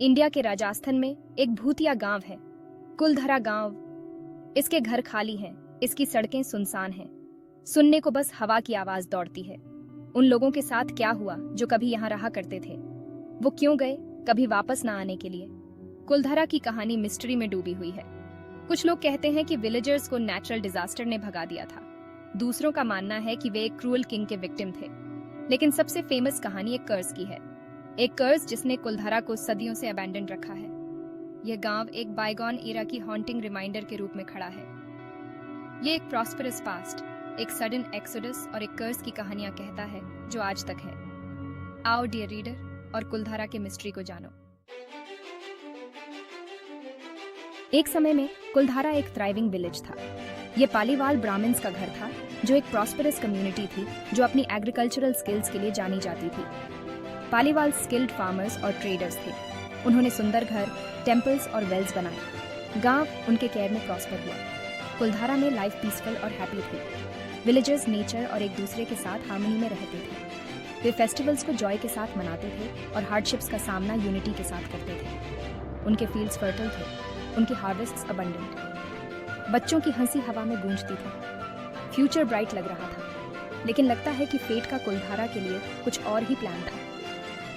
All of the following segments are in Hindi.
इंडिया के राजस्थान में एक भूतिया गांव है, कुलधरा गांव। इसके घर खाली हैं, इसकी सड़कें सुनसान हैं। सुनने को बस हवा की आवाज दौड़ती है। उन लोगों के साथ क्या हुआ जो कभी यहाँ रहा करते थे? वो क्यों गए, कभी वापस ना आने के लिए? कुलधरा की कहानी मिस्ट्री में डूबी हुई है। कुछ लोग कहते हैं कि विलेजर्स को नेचुरल डिजास्टर ने भगा दिया था। दूसरों का मानना है कि वे एक क्रूअल किंग के विक्टिम थे। लेकिन सबसे फेमस कहानी एक कर्ज की है, एक कर्ज जिसने कुलधरा को सदियों से अबैंडन रखा है। यह गांव एक बायगॉन एरा की हॉन्टिंग रिमाइंडर के रूप में खड़ा है। ये एक प्रॉस्परस पास्ट, एक सडन एक्सोडस और एक कर्ज की कहानियां कहता है जो आज तक है। आओ डियर रीडर, और कुलधरा के मिस्ट्री को जानो। एक समय में कुलधरा एक थ्राइविंग विलेज था। ये पालीवाल ब्राह्मण्स का घर था, जो एक प्रॉस्परस कम्युनिटी थी जो अपनी एग्रीकल्चरल स्किल्स के लिए जानी जाती थी। पालीवाल स्किल्ड फार्मर्स और ट्रेडर्स थे। उन्होंने सुंदर घर, टेम्पल्स और वेल्स बनाए। गांव उनके केयर में प्रॉस्पर हुआ। कुलधरा में लाइफ पीसफुल और हैप्पी थी। विलेजर्स नेचर और एक दूसरे के साथ हार्मनी में रहते थे। वे फेस्टिवल्स को जॉय के साथ मनाते थे और हार्डशिप्स का सामना यूनिटी के साथ करते थे। उनके फील्ड्स फर्टाइल थे, उनकी हार्वेस्ट्स अबंडेंट। बच्चों की हंसी हवा में गूंजती थी। फ्यूचर ब्राइट लग रहा था। लेकिन लगता है कि फेट का कुलधरा के लिए कुछ और ही प्लान था।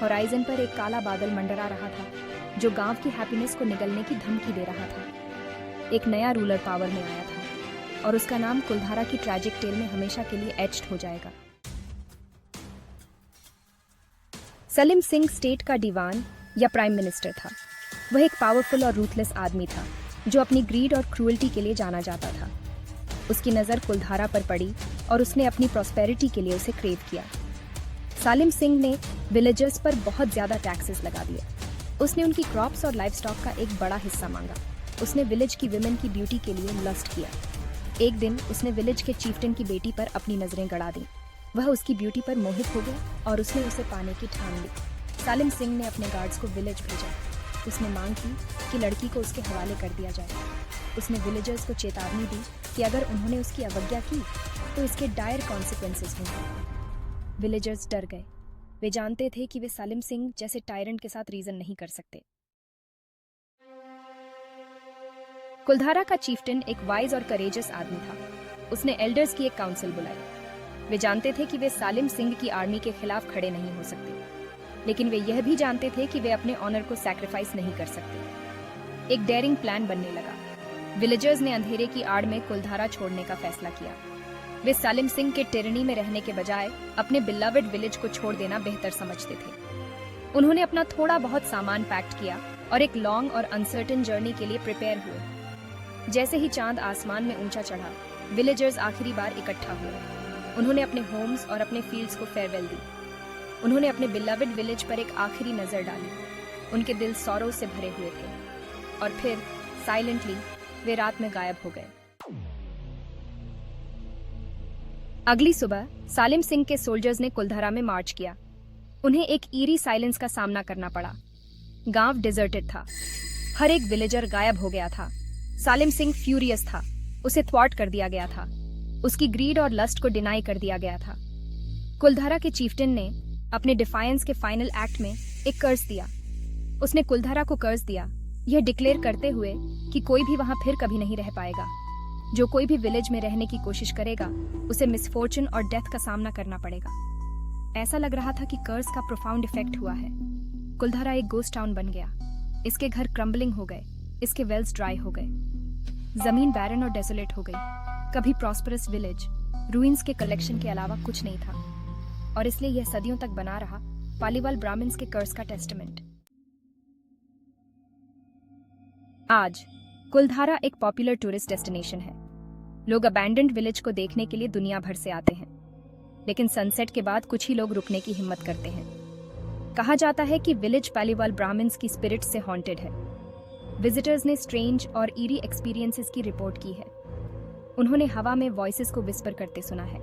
होराइजन पर एक काला बादल मंडरा रहा था, जो गांव की हैप्पीनेस को निगलने की धमकी दे रहा था। एक नया रूलर पावर में आया था और उसका नाम कुलधरा की ट्रैजिक टेल में हमेशा के लिए एच्ड हो जाएगा। सलीम सिंह स्टेट का दीवान या प्राइम मिनिस्टर था। वह एक पावरफुल और रूथलेस आदमी था, जो अपनी ग्रीड और क्रूअल्टी के लिए जाना जाता था। उसकी नज़र कुलधरा पर पड़ी और उसने अपनी प्रॉस्पेरिटी के लिए उसे क्रेव किया। सलीम सिंह ने विलेजर्स पर बहुत ज्यादा टैक्सेस लगा दिए। उसने उनकी क्रॉप्स और लाइफ स्टॉक का एक बड़ा हिस्सा मांगा। उसने विलेज की विमेन की ब्यूटी के लिए लस्ट किया। एक दिन उसने विलेज के चीफ्टन की बेटी पर अपनी नजरें गड़ा दी। वह उसकी ब्यूटी पर मोहित हो गया और उसने उसे पाने की ठान ली। सलीम सिंह ने अपने गार्ड्स को विलेज भेजा। उसने मांग की कि लड़की को उसके हवाले कर दिया जाए। उसने विलेजर्स को चेतावनी दी कि अगर उन्होंने उसकी अवज्ञा की तो इसके डायर कॉन्सिक्वेंसेस होंगे। विलेजर्स डर गए। वे जानते थे कि वे सलीम सिंह जैसे टायरेंट के साथ रीजन नहीं कर सकते। कुलधरा का चीफ्टन एक वाइज और करेजियस आदमी था। उसने एल्डर्स की एक काउंसिल बुलाई। वे जानते थे कि वे सलीम सिंह की आर्मी के खिलाफ खड़े नहीं हो सकते, लेकिन वे यह भी जानते थे कि वे अपने ऑनर को सैक्रिफाइस नहीं कर सकते। एक डेयरिंग प्लान बनने लगा। विलेजर्स ने अंधेरे की आड़ में कुलधरा छोड़ने का फैसला किया। वे सलीम सिंह के टिरनी में रहने के बजाय अपने बिलवड विलेज को छोड़ देना बेहतर समझते थे। उन्होंने अपना थोड़ा बहुत सामान पैक्ट किया और एक लॉन्ग और अनसर्टेन जर्नी के लिए प्रिपेयर हुए। जैसे ही चांद आसमान में ऊंचा चढ़ा, विलेजर्स आखिरी बार इकट्ठा हुए। उन्होंने अपने होम्स और अपने फील्ड्स को फेयरवेल दी। उन्होंने अपने बिलवड विलेज पर एक आखिरी नजर डाली। उनके दिल सौरों से भरे हुए थे। और फिर साइलेंटली वे रात में गायब हो गए। अगली सुबह सलीम सिंह के सोल्जर्स ने कुलधरा में मार्च किया। उन्हें एक ईरी साइलेंस का सामना करना पड़ा। गांव डिजर्टेड था। हर एक विलेजर गायब हो गया था। सलीम सिंह फ्यूरियस था। उसे थ्वार्ट कर दिया गया था। उसकी ग्रीड और लस्ट को डिनाई कर दिया गया था। कुलधरा के चीफ्टन ने अपने डिफायंस के फाइनल एक्ट में एक कर्ज दिया। उसने कुलधरा को कर्ज दिया, यह डिक्लेयर करते हुए कि कोई भी वहां फिर कभी नहीं रह पाएगा। जो कोई भी विलेज में रहने की कोशिश करेगा, उसे मिसफॉर्चून और डेथ का सामना करना पड़ेगा। ऐसा लग रहा था कि कर्ज का प्रोफाउंड इफेक्ट हुआ है। कुलधरा एक गोस्ट टाउन बन गया। इसके घर क्रम्बलिंग हो गए, इसके वेल्स ड्राई हो गए, जमीन बैरन और डेसोलेट हो गई। कभी प्रॉस्परस विलेज, रूइंस के कलेक्शन के अलावा कुछ नहीं था, और इसलिए यह सदियों तक बना रहा पालीवाल ब्राह्मण्स के कर्ज का टेस्टामेंट। आज कुलधरा एक पॉपुलर टूरिस्ट डेस्टिनेशन है। लोग अबैंडन्ड विलेज को देखने के लिए दुनिया भर से आते हैं, लेकिन सनसेट के बाद कुछ ही लोग रुकने की हिम्मत करते हैं। कहा जाता है कि विलेज पालीवाल ब्राह्मण्स की स्पिरिट से हॉन्टेड है। विजिटर्स ने स्ट्रेंज और ईरी एक्सपीरियंसेस की रिपोर्ट की है। उन्होंने हवा में वॉइसेस को विस्पर करते सुना है।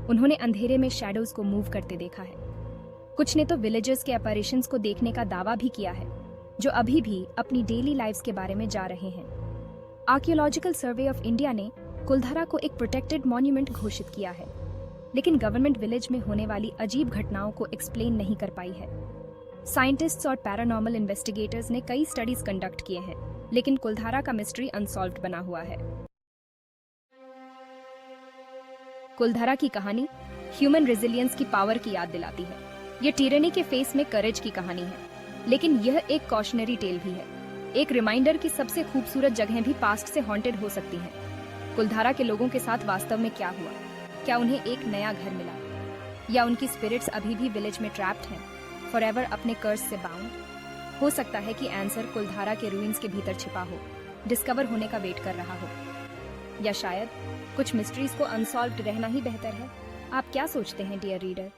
उन्होंने अंधेरे में शैडोज को मूव करते देखा है। कुछ ने तो विलेजर्स के अपैरेशंस को देखने का दावा भी किया है, जो अभी भी अपनी डेली लाइव्स के बारे में जा रहे हैं। आर्कियोलॉजिकल सर्वे ऑफ इंडिया ने कुलधरा को एक प्रोटेक्टेड मॉन्यूमेंट घोषित किया है, लेकिन गवर्नमेंट विलेज में होने वाली अजीब घटनाओं को एक्सप्लेन नहीं कर पाई है। साइंटिस्ट्स और पैरानॉर्मल इन्वेस्टिगेटर्स ने कई स्टडीज कंडक्ट किए हैं, लेकिन कुलधारा का मिस्ट्री अनसॉल्व्ड बना हुआ है। कुलधारा की कहानी ह्यूमन रेजिलियंस की पावर की याद दिलाती है। ये टिरेनी के फेस में करेज की कहानी है, लेकिन यह एक कॉशनरी टेल भी है, एक रिमाइंडर कि सबसे खूबसूरत जगहें भी पास्ट से हॉन्टेड हो सकती हैं। कुलधारा के लोगों के साथ वास्तव में क्या हुआ? क्या उन्हें एक नया घर मिला, या उनकी स्पिरिट्स अभी भी विलेज में ट्रैप्ड हैं, फॉरएवर अपने कर्स से बाउंड? हो सकता है कि आंसर कुलधारा के रूइंस के भीतर छिपा हो, डिस्कवर होने का वेट कर रहा हो, या शायद कुछ मिस्ट्रीज को अनसॉल्व्ड रहना ही बेहतर है। आप क्या सोचते हैं डियर रीडर?